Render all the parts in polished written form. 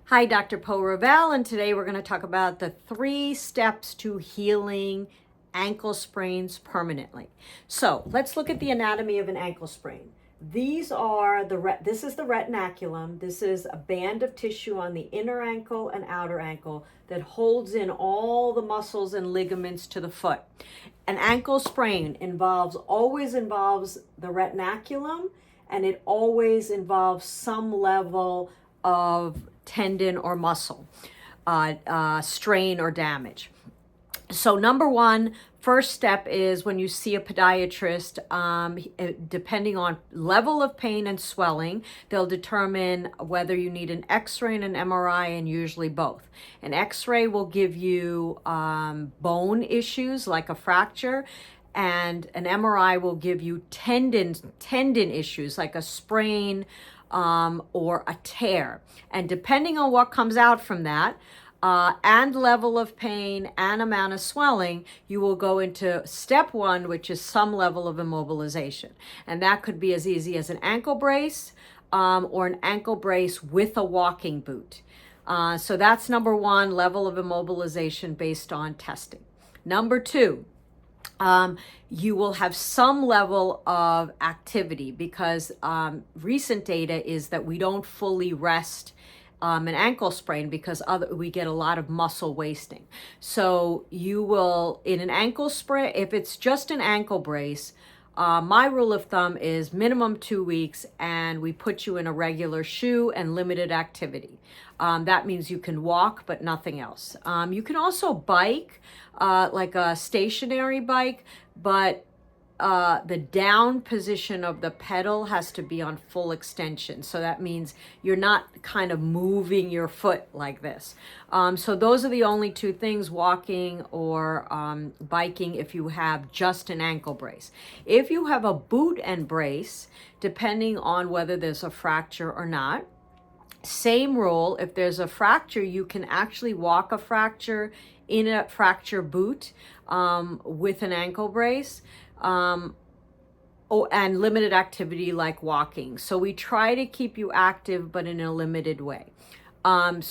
Hi, Dr.po Raval, and today we're going to talk about the 3 steps to healing ankle sprains permanently. So let's look at the anatomy of an ankle sprain. This is the retinaculum. This is a band of tissue on the inner ankle and outer ankle that holds in all the muscles and ligaments to the foot. An ankle sprain always involves the retinaculum, and it always involves some level of tendon or muscle strain or damage. So number one, first step is when you see a podiatrist, depending on level of pain and swelling, they'll determine whether you need an x-ray and an MRI, and usually both. An x-ray will give you bone issues like a fracture, and an MRI will give you tendon issues like a sprain, or a tear. And depending on what comes out from that, and level of pain and amount of swelling, you will go into step 1, which is some level of immobilization. And that could be as easy as an ankle brace, or an ankle brace with a walking boot. So that's number 1, level of immobilization based on testing. Number 2, you will have some level of activity because recent data is that we don't fully rest an ankle sprain because we get a lot of muscle wasting. So you will, in an ankle sprain, if it's just an ankle brace, my rule of thumb is minimum 2 weeks, and we put you in a regular shoe and limited activity. That means you can walk, but nothing else. You can also bike, like a stationary bike, but the down position of the pedal has to be on full extension. So that means you're not kind of moving your foot like this. So those are the only 2 things, walking or biking, if you have just an ankle brace. If you have a boot and brace, depending on whether there's a fracture or not, same rule. If there's a fracture, you can actually walk a fracture in a fracture boot with an ankle brace. And limited activity like walking. So we try to keep you active, but in a limited way. That's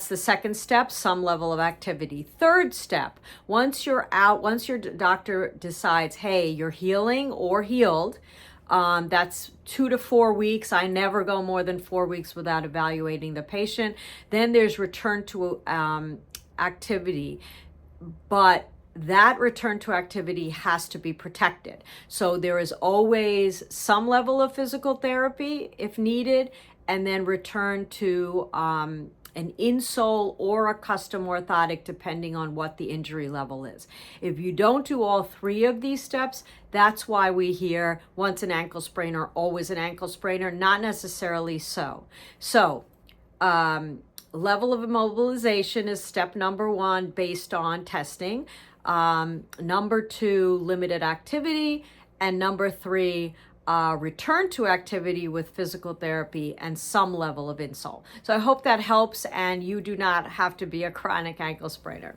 the second step, some level of activity. Third step, once you're out, once your doctor decides, hey, you're healing or healed, that's 2 to 4 weeks. I never go more than 4 weeks without evaluating the patient. Then there's return to activity, but that return to activity has to be protected. So there is always some level of physical therapy if needed, and then return to an insole or a custom orthotic depending on what the injury level is. If you don't do all 3 of these steps, that's why we hear once an ankle sprainer, always an ankle sprainer. Not necessarily so. Level of immobilization is step number 1 based on testing. Number 2, limited activity. And number 3, return to activity with physical therapy and some level of insole. So I hope that helps, and you do not have to be a chronic ankle sprainer.